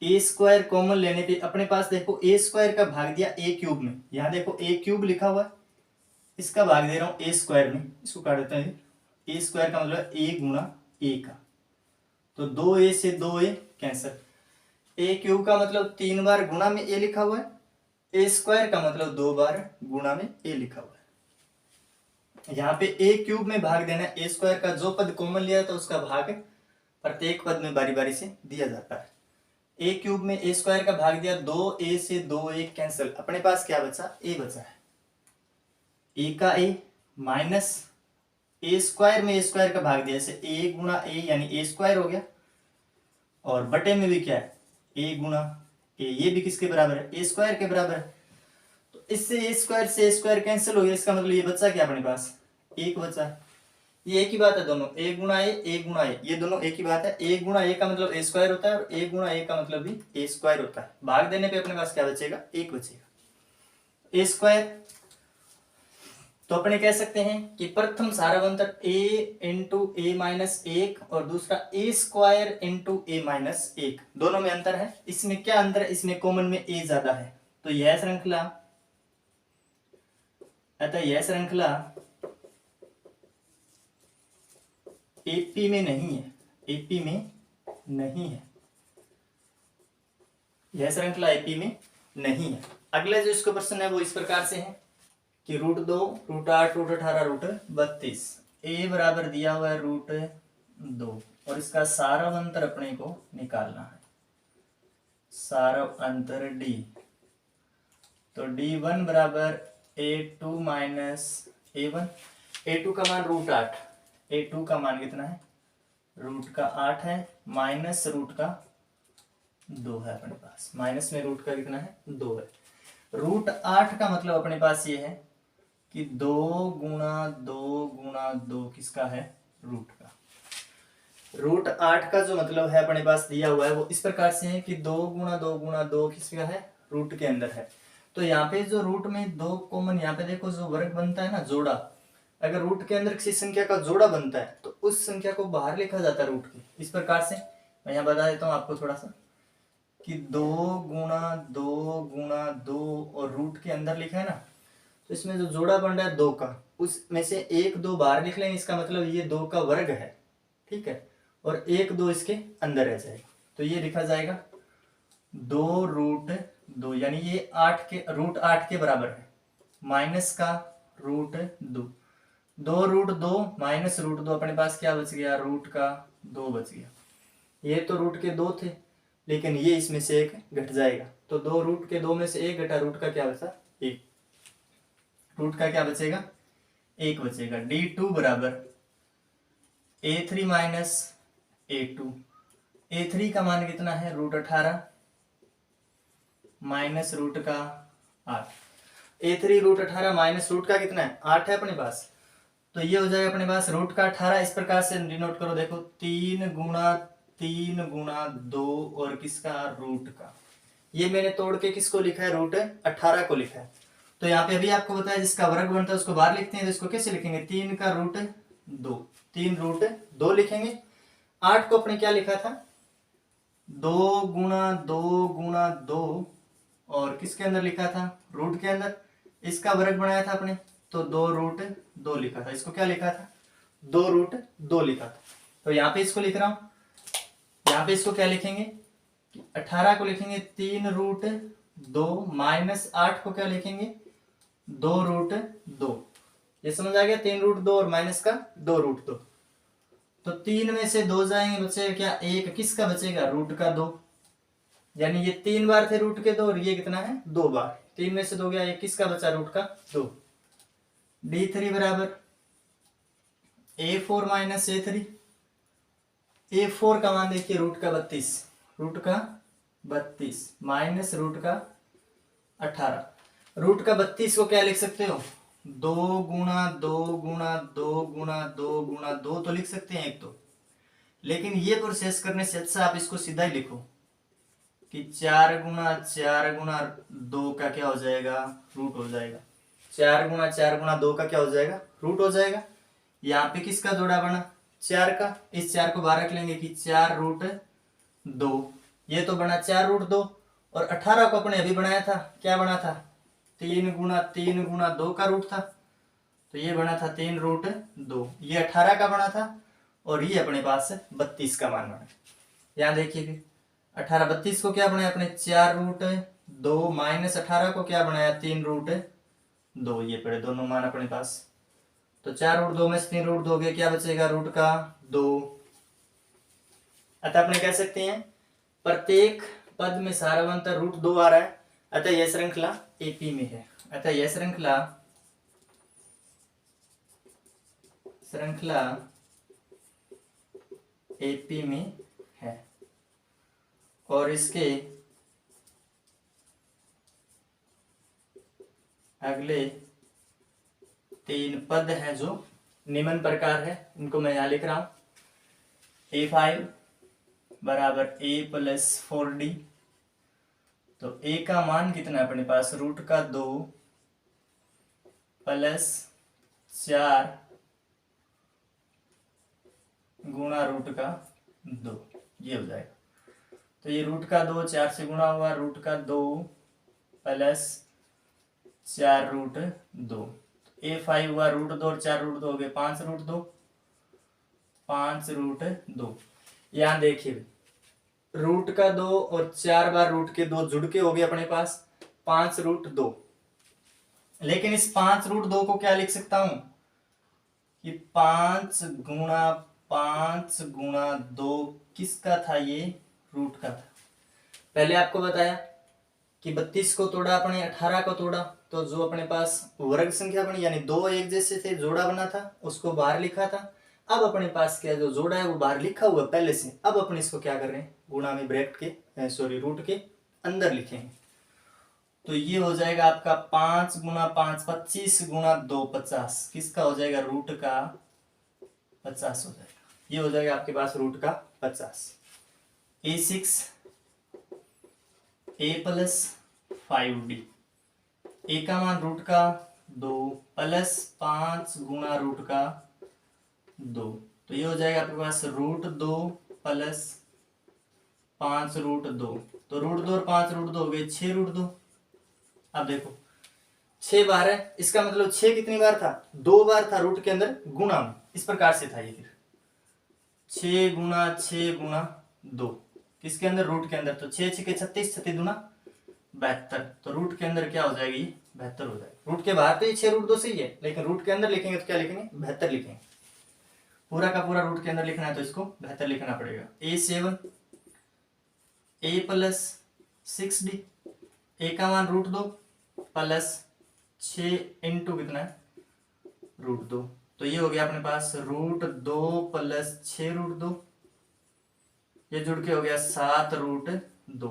ए स्क्वायर कॉमन लेने पे अपने पास देखो ए स्क्वायर का भाग दिया ए क्यूब में, यहाँ देखो ए क्यूब लिखा हुआ है, इसका भाग दे रहा हूँ ए स्क्वायर में, इसको काट देते हैं। ए स्क्वायर का मतलब ए गुणा ए का, तो 2a से 2a कैंसिल। ए क्यूब का मतलब 3 बार गुणा में ए लिखा हुआ है, ए स्क्वायर का मतलब 2 बार गुणा में ए लिखा हुआ है। यहाँ पे ए क्यूब में भाग देना, ए स्क्वायर का जो पद कॉमन लिया था उसका भाग प्रत्येक पद में बारी बारी से दिया जाता है। ए क्यूब में ए स्क्वायर का भाग दिया, 2a से 2a कैंसिल, अपने पास क्या बचा? ए बचा है, ए का ए माइनस ए स्क्वायर में ए स्क्वायर का भाग दिया, जैसे ए गुणा ए यानी ए स्क्वायर हो गया, और बटे में भी क्या है? ए गुणा ए, ये भी किसके बराबर है? ए स्क्वायर के बराबर है। तो इससे ए स्क्वायर से ए स्क्वायर कैंसिल हो गया, इसका मतलब ये बचा क्या अपने पास? एक बचा है। ये एक ही बात है दोनों, ए गुणा ए गुणा ए, ये दोनों एक ही बात है। ए गुणा ए का मतलब ए स्क्वायर होता है, और ए गुणा ए का मतलब भी ए स्क्वायर होता है। भाग देने पे अपने पास क्या बचेगा? एक बचेगा, ए स्क्वायर। तो अपने कह सकते हैं कि प्रथम सारावंतर a इंटू ए माइनस 1 और दूसरा ए स्क्वायर इंटू ए माइनस 1, दोनों में अंतर है। इसमें क्या अंतर है? इसमें कॉमन में a ज्यादा है, तो यह श्रृंखला, अतः यह श्रृंखला एपी में नहीं है, एपी में नहीं है, यह श्रृंखला एपी में नहीं है। अगला जो इसको प्रश्न है वो इस प्रकार से है कि √2, √8, √18, √32, ए बराबर दिया हुआ है √2, और इसका सारावंतर अपने को निकालना है, सारावंतर डी। तो d1 बराबर a2 माइनस a1, a2 का मान √8, a2 का मान कितना है? √8 है, माइनस √2 है अपने पास, माइनस में रूट का कितना है? 2 है। √8 का मतलब अपने पास ये है कि 2 गुणा 2 गुणा 2 किसका है? रूट का। √8 का जो मतलब है अपने पास दिया हुआ है वो इस प्रकार से है कि 2 गुणा 2 गुणा 2 किसका है? रूट के अंदर है। तो यहाँ पे जो रूट में 2 कॉमन, यहाँ पे देखो जो वर्ग बनता है ना, जोड़ा, अगर रूट के अंदर किसी संख्या का जोड़ा बनता है तो उस संख्या को बाहर लिखा जाता है रूट के, इस प्रकार से। मैं यहाँ बता देता हूँ आपको थोड़ा सा कि 2 गुणा 2 गुणा 2 और रूट के अंदर लिखा है ना, तो इसमें जो जोड़ा बन रहा है 2 का, उसमें से 1 2 बाहर लिख लेंगे, इसका मतलब ये 2 का वर्ग है, ठीक है, और 1 2 इसके अंदर रह जाएगा, तो ये लिखा जाएगा 2√2, यानी ये 8 के √8 के बराबर है, माइनस का √2, 2√2 माइनस √2, अपने पास क्या बच गया? रूट का 2 बच गया। ये तो रूट के 2 थे, लेकिन ये इसमें से 1 घट जाएगा, तो 2 रूट के 2 में से 1 घटा, रूट का क्या बचा? 1, रूट का क्या बचेगा? 1 बचेगा। d2 बराबर a3 माइनस a2, a3 का मान कितना है? √18 माइनस रूट का 8, a3 √18 माइनस रूट का कितना है? 8 है अपने पास, तो ये हो जाएगा अपने पास रूट का 18। इस प्रकार से डिनोट करो, देखो 3 गुणा 2 और किसका? रूट का। ये मैंने तोड़ के किसको लिखा है? √18 को लिखा है। तो यहाँ पे अभी आपको बताया जिसका वर्ग बनता है उसको बाहर लिखते हैं, तो इसको कैसे लिखेंगे? 3 का √2, 3 √2 लिखेंगे। 8 को अपने क्या लिखा था? 2 गुणा 2 गुणा 2 और किसके अंदर लिखा था? रूट के अंदर। इसका वर्ग बनाया था अपने, तो 2√2 लिखा था। इसको क्या लिखा था? 2√2 लिखा था। तो यहाँ पे इसको लिख रहा हूं, यहाँ पे इसको क्या लिखेंगे? 18 को लिखेंगे 3√2 माइनस 8 को क्या लिखेंगे? 2√2। ये समझ आ गया? 3√2 और माइनस का 2√2। तो 3 में से 2 जाएंगे, बचेगा क्या? 1, किसका बचेगा? रूट का 2, यानी ये 3 बार थे रूट के 2 और ये कितना है? 2 बार। 3 में से 2 गया, 1 किसका बचा? रूट का 2। d3 बराबर a4 माइनस a3, a4 का मान देखिए रूट का 32, रूट का 32 माइनस रूट का 18। रूट का 32 को क्या लिख सकते हो? 2 गुणा 2 गुणा 2 गुणा 2 गुणा 2 तो लिख सकते हैं एक तो, लेकिन ये प्रोसेस करने से अच्छा आप इसको सीधा ही लिखो कि 4 गुना 2 का क्या हो जाएगा, रूट हो जाएगा। 4 गुना 2 का क्या हो जाएगा, रूट हो जाएगा। यहाँ पे किसका जोड़ा बना, 4 का। इस 4 को बाहर रख लेंगे कि 4√2, ये तो बना 4√2। और 18 को अपने अभी बनाया था, क्या बना था, 3 गुना 2 का रूट था, तो ये बना था 3√2। ये 18 का बना था और ये अपने पास 32 का मान बना। यहाँ देखिए फिर 18 32 को क्या बनाया अपने, 4√2 माइनस 18 को क्या बनाया, 3√2। ये पड़े दोनों मान अपने पास। तो 4√2 में से 3√2 गए, क्या बचेगा, रूट का 2। अतः अपने कह सकते हैं प्रत्येक पद में सारांतर √2 आ रहा है। अतः यह श्रृंखला एपी में है। अतः यह श्रृंखला एपी में है। और इसके अगले 3 पद हैं जो निम्न प्रकार है, उनको मैं यहां लिख रहा हूं। a5 बराबर a प्लस 4d। तो a का मान कितना है अपने पास, रूट का 2 प्लस 4 गुणा रूट का 2, ये हो जाएगा। तो ये रूट का 2 4 से गुणा हुआ, रूट का 2 प्लस 4√2। a5 हुआ √2 और 4√2 हो गए 5√2, 5√2। यहां देखिए रूट का 2 और 4 बार रूट के 2 जुड़ के हो गए अपने पास 5√2। लेकिन इस 5√2 को क्या लिख सकता हूं कि 5 गुणा 2 किसका था, ये रूट का था। पहले आपको बताया कि 32 को तोड़ा अपने, 18 को तोड़ा, तो जो अपने पास वर्ग संख्या बनी यानी 2 एक जैसे थे, जोड़ा बना था, उसको बाहर लिखा था। अब अपने पास क्या जो जोड़ा है वो बाहर लिखा हुआ पहले से। अब अपन इसको क्या कर रहे हैं, गुणा में ब्रैकेट के रूट के अंदर लिखेंगे। तो ये हो जाएगा आपका 5 गुना 5 25 गुणा 2 50, किसका हो जाएगा, रूट का 50 हो जाएगा। ये हो जाएगा आपके पास रूट का 50। a6 a plus 5d, a का मान रूट का 2 प्लस 5 गुणा रूट का 2, तो ये हो जाएगा आपके पास √2 प्लस 5√2। तो √2 और 5√2 हो गए 6√2। अब देखो 6 बार है, इसका मतलब 6 कितनी बार था, 2 बार था रूट के अंदर गुणा में, इस प्रकार से था ये। फिर 6 गुणा 2 किसके अंदर, रूट के अंदर। तो 6 6 36, 36 दूना 72। तो रूट के अंदर क्या हो जाएगी, 72 हो जाएगी। रूट के बाहर तो ये 6√2 सही है, लेकिन रूट के अंदर लिखेंगे तो क्या लिखेंगे, 72 लिखेंगे। पूरा का पूरा रूट के अंदर लिखना है तो इसको 72 लिखना पड़ेगा। a7 a plus 6d, a का मान √2 प्लस 6 इंटू कितना है, √2। तो ये हो गया अपने पास √2 प्लस 6√2, ये जुड़ के हो गया 7√2।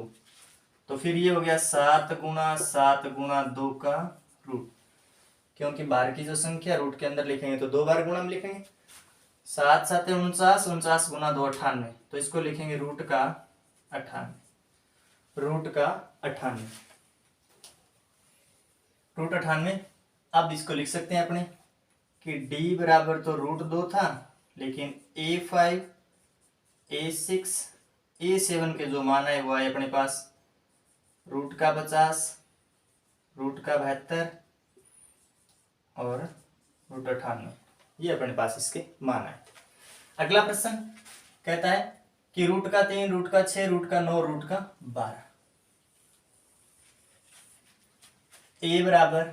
तो फिर ये हो गया 7 गुना 2 का रूट, क्योंकि बाहर की जो संख्या रूट के अंदर लिखेंगे तो 2 बार गुणा में लिखेंगे। 7 7 49, 49 गुना 2 98, तो इसको लिखेंगे रूट का 98, रूट का 98, रूट 98। अब इसको लिख सकते हैं अपने कि d बराबर तो √2 था, लेकिन a5 a6 a7 के जो मान है वो आए अपने पास रूट का 50, रूट का 72 और रूट 98, ये अपने पास इसके मान है। अगला प्रश्न कहता है कि रूट का 3, रूट का 6, रूट का 9, रूट का 12। a बराबर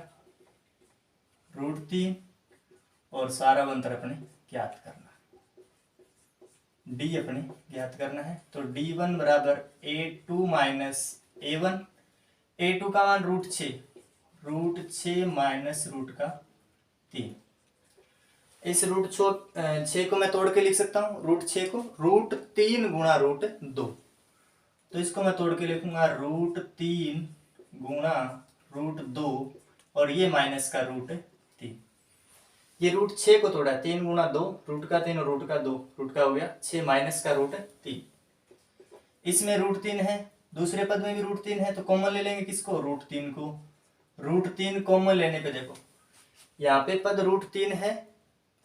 √3 और सारा अंतर अपने ज्ञात करना है, d अपने ज्ञात करना है। तो d1 बराबर a2 माइनस a1, a2 का मान √6 माइनस रूट का 3। इस √6 को मैं तोड़ के लिख सकता हूँ, √6 को √3 गुणा √2। तो इसको मैं तोड़ के लिखूंगा √3 गुणा √2 और ये माइनस का √3। ये √6 को तोड़ा 3 गुणा 2, रूट का 3 और रूट का 2, रूट का हो गया 6 माइनस का √3। इसमें √3 है दूसरे पद में भी √3 है, तो कॉमन ले लेंगे किसको, √3 को। √3 कॉमन लेने पे देखो यहाँ पे पद √3 है,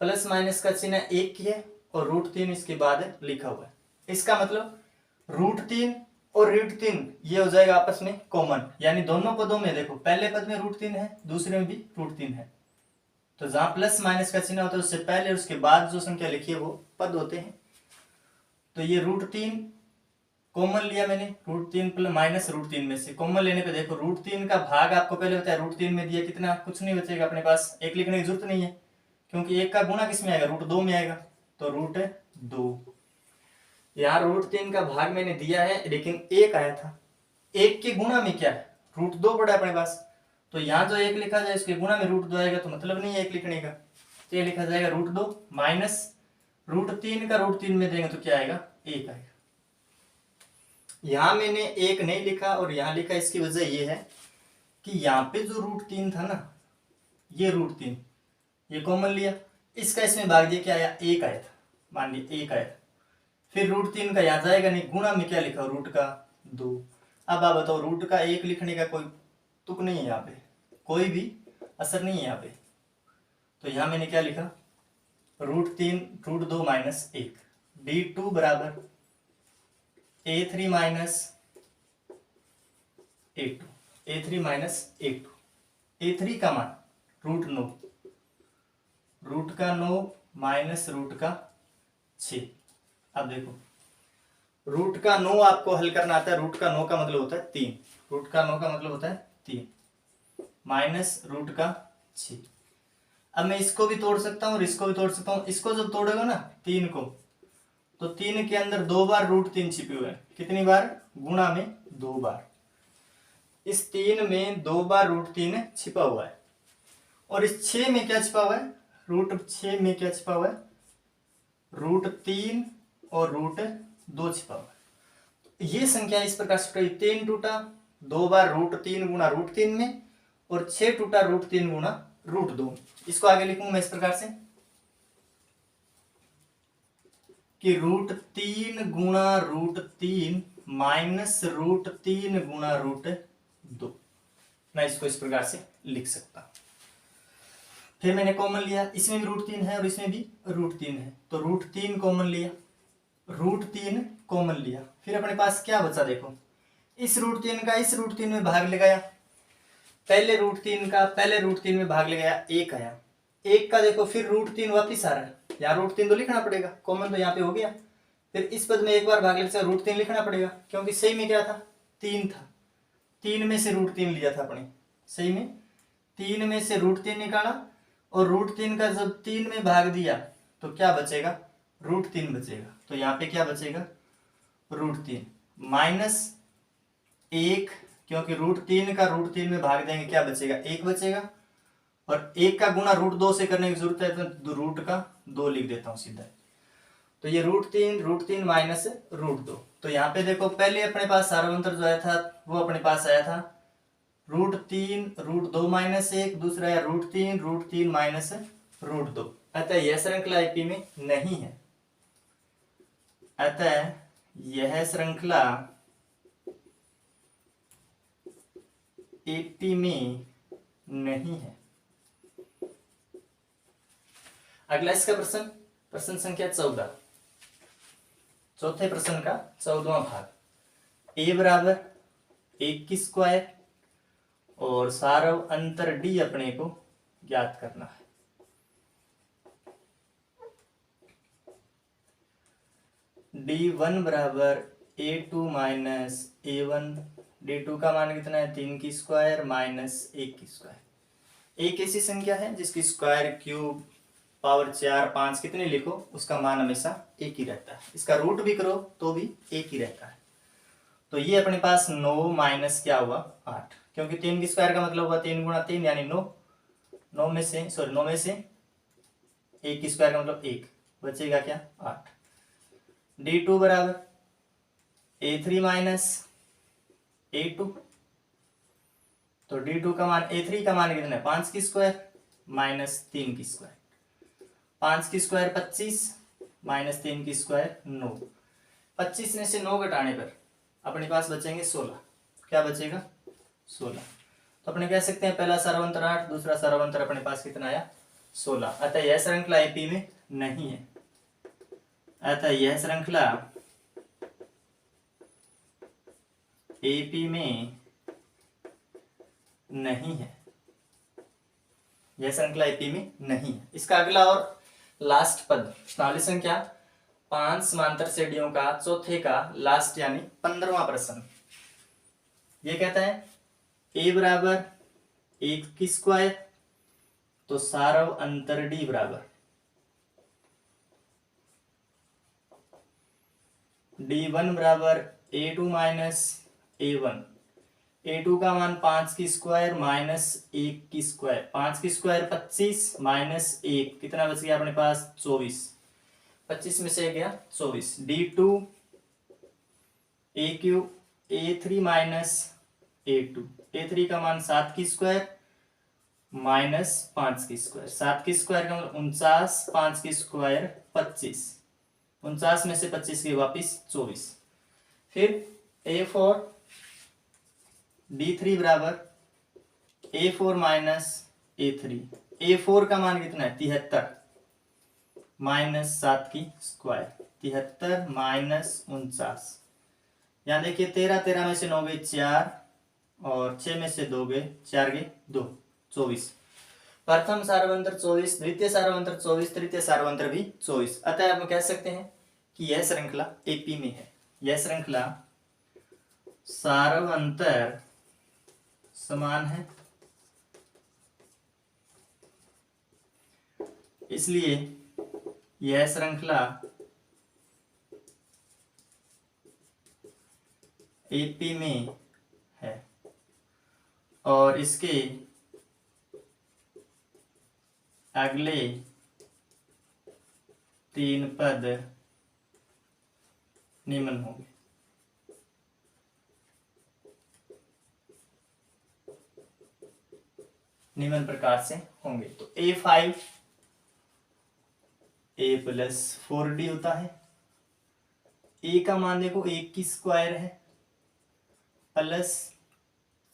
प्लस माइनस का चिन्ह 1 की है और √3 इसके बाद लिखा हुआ है। इसका मतलब √3 और √3 ये हो जाएगा आपस में कॉमन, यानी दोनों पदों में देखो पहले पद में √3 है, दूसरे में भी √3 है, तो जहां प्लस माइनस का चिन्ह होता है उससे पहले और उसके बाद जो संख्या लिखी है वो पद होते हैं। तो ये √3 कॉमन लिया मैंने, √3 प्लस माइनस √3 में से कॉमन लेने पे देखो √3 का भाग आपको पहले बताया, √3 में दिया कितना, कुछ नहीं बचेगा अपने पास, एक लिखने की जरूरत नहीं है क्योंकि एक का गुणा किस में आएगा, √2 में आएगा, तो √2। यहाँ √3 का भाग मैंने दिया है लेकिन एक आया था, एक के गुणा में क्या है, √2 पड़ा है अपने पास, तो यहाँ जो एक लिखा जाए इसके गुणा में √2 आएगा, तो मतलब नहीं है एक लिखने का, तो ये लिखा जाएगा √2 माइनस √3 का √3 में देंगे तो क्या आएगा, एक आएगा। यहां मैंने एक नहीं लिखा और यहां लिखा, इसकी वजह यह है कि यहाँ पे जो √3 था ना, ये √3 ये कॉमन लिया, इसका इसमें भाग दिया, क्या आया, एक आया था, मान लीजिए एक आया था, फिर √3 का याद आएगा नहीं, गुणा में क्या लिखा, √2। अब आप बताओ रूट का एक लिखने का कोई तुक नहीं है यहाँ पे, कोई भी असर नहीं है यहाँ पे, तो यहाँ मैंने क्या लिखा, √3 √2 माइनस 1, d2 बराबर a3 minus a2, a3 minus a2, a3 का मान √9, रूट का 9 माइनस रूट का 6। अब देखो रूट का 9 आपको हल करना आता है, रूट का 9 का मतलब होता है 3, रूट का 9 का मतलब होता है 3 माइनस रूट का 6। अब मैं इसको भी तोड़ सकता हूँ और इसको भी तोड़ सकता हूँ, इसको जब तोड़ेगा ना 3 को, तो 3 के अंदर 2 बार √3 छिपे हुए हैं, कितनी बार, गुणा में 2 बार, इस 3 में 2 बार √3 छिपा हुआ है, और इस 6 में क्या छिपा हुआ है, √6 में क्या छिपा हुआ है, √3 और √2 छिपा हुआ है। ये संख्या इस प्रकार से 3 टूटा 2 बार √3 गुणा √3 में, और 6 टूटा √3 गुणा √2। इसको आगे लिखूंगा मैं इस प्रकार से कि √3 गुणा √3 माइनस √3 गुणा √2, मैं इसको इस प्रकार से लिख सकता हूं। फिर मैंने कॉमन लिया, इसमें भी √3 है और इसमें भी √3 है, तो √3 कॉमन लिया, √3 कॉमन लिया, फिर अपने पास क्या बचा, देखो इस √3 का इस √3 में भाग लगाया, पहले √3 में भाग लगाया, एक आया, एक का देखो फिर √3 वापिस आ रहा है, यहाँ √3 तो लिखना पड़ेगा, कॉमन तो यहाँ पे हो गया, फिर इस पद में एक बार भाग लेकर √3 लिखना पड़ेगा, क्योंकि सही में क्या था, 3 था, 3 में से √3 लिया था अपने, सही में 3 में से √3 निकाला, और √3 का जब 3 में भाग दिया तो क्या बचेगा, √3 बचेगा, तो यहाँ पे क्या बचेगा, √3 माइनस 1, क्योंकि √3 का √3 में भाग देंगे क्या बचेगा, 1 बचेगा, और 1 का गुणा √2 से करने की जरूरत है तो रूट का 2 लिख देता हूं सीधा, तो ये √3 माइनस √2। तो यहाँ पे देखो पहले अपने पास सार्वंतर जो आया था वो अपने पास आया था √3 √2 माइनस 1, दूसरा है √3 माइनस √2, अतः यह श्रृंखला एपी में नहीं है, अतः यह श्रृंखला एपी में नहीं है। अगला इसका प्रश्न संख्या 14, चौथे प्रश्न का 14वां भाग, a बराबर 1 की स्क्वायर और सारव अंतर d अपने को ज्ञात करना है। d1 बराबर a2 माइनस a1, d2 का मान कितना है, 3 की स्क्वायर माइनस 1 की स्क्वायर। एक ऐसी संख्या है जिसकी स्क्वायर क्यूब पावर 4 5 कितने लिखो उसका मान हमेशा एक ही रहता है, इसका रूट भी करो तो भी एक ही रहता है। तो ये अपने पास 9 माइनस क्या हुआ 8, क्योंकि 3 की स्क्वायर का मतलब हुआ 3 गुणा 3 यानी 9, 9 में से 1 की स्क्वायर का मतलब 1, बचेगा क्या 8। d2 बराबर a3 माइनस a2, तो d2 का मान a3 का मान कितना है 5 की स्क्वायर माइनस 3 की स्क्वायर, 5 की स्क्वायर 25 माइनस 3 की स्क्वायर 9, 25 में से 9 घटाने पर अपने पास बचेंगे 16। क्या बचेगा? 16। तो अपने कह सकते हैं पहला सारावंतर 8, दूसरा सारावंतर अपने पास कितना आया? 16। अतः यह श्रृंखला एपी में नहीं है। अतः यह श्रृंखला एपी में नहीं है। यह श्रृंखला एपी में नहीं है। इसका अगला और लास्ट पद प्रश्नावली संख्या 5 समांतर श्रेणियों का चौथे का लास्ट यानी 15वां प्रश्न। ये कहता है a बराबर 1 की स्क्वायर, तो सारव अंतर d बराबर d1 बराबर a2 माइनस a1। a2 का मान 5 की स्क्वायर माइनस 1 की स्क्वायर, 5 की स्क्वायर 25 माइनस 1 कितना बच गया अपने पास? 24। 25 में से गया 24। d2 a cube a3 minus a2, a3 का मान 7 की स्क्वायर माइनस 5 की स्क्वायर, 7 की स्क्वायर का मतलब 49, 5 की स्क्वायर 25, 49 में से 25 के वापिस 24। फिर a4 d3 बराबर a4 माइनस a3, a4 का मान कितना है? 73 माइनस 7 की स्क्वायर, 73 माइनस 49। यहाँ देखिए 13, 13 में से 9 गए 4 और 6 में से 2 गए 4 गए 2, 24। प्रथम सारवंतर 24, द्वितीय सारवंतर 24, तृतीय सारवंतर भी 24। अतः हम कह सकते हैं कि यह श्रृंखला एपी में है। यह श्रृंखला सारवंतर समान है, इसलिए यह श्रृंखला एपी में है और इसके अगले 3 पद निम्न होंगे। निम्न प्रकार से होंगे। तो a5 a प्लस 4d होता है। a का मान देखो 1 की स्क्वायर है प्लस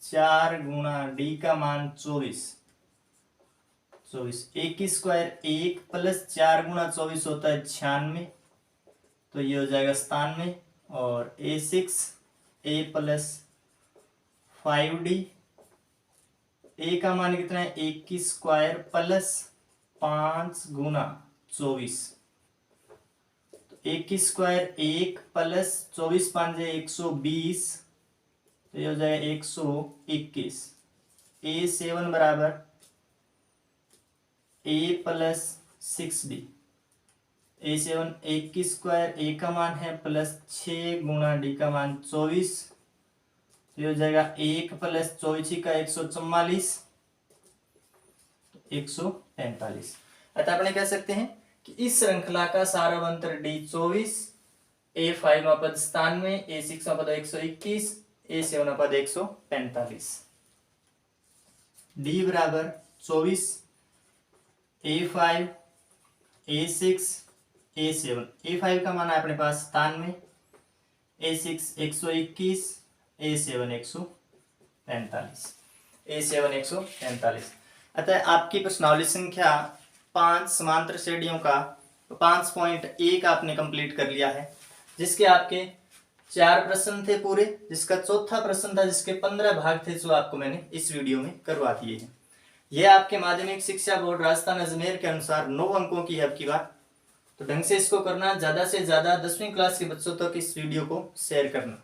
4 गुणा d का मान 24। 1 की स्क्वायर 1 प्लस 4 गुणा 24 होता है 96, तो ये हो जाएगा 97। और a6 a plus 5d, a का मान कितना है? 1 की स्क्वायर प्लस 5 गुणा 24, तो 1 की स्क्वायर 1 प्लस 24 5 120, तो ये हो जाएगा 121। a7 बराबर a प्लस 6d, a7 1 की स्क्वायर a का मान है प्लस 6 गुणा d का मान 24, तो ये हो जाएगा 1 प्लस 24 का 144, 145। अतः अपने कह सकते हैं कि इस श्रृंखला का सारवंतर d 24, a5 पद 97, a6 पद 121, a7 पद 145। d बराबर 24 a5 a6 a7, a5 का मान है अपने पास 97, a6 121, a7 145, a7 145। अतः आपकी प्रश्नावली संख्या 5 समांतर श्रेणियों का 5.1 आपने कंप्लीट कर लिया है, जिसके आपके 4 प्रश्न थे पूरे, जिसका चौथा प्रश्न था, जिसके 15 भाग थे, जो आपको मैंने इस वीडियो में करवा दिए हैं। यह आपके माध्यमिक शिक्षा बोर्ड राजस्थान अजमेर के अनुसार 9 अंकों की है अब की बार। तो ढंग से इसको करना, ज्यादा से ज्यादा 10वीं क्लास के बच्चों तक इस वीडियो को शेयर करना।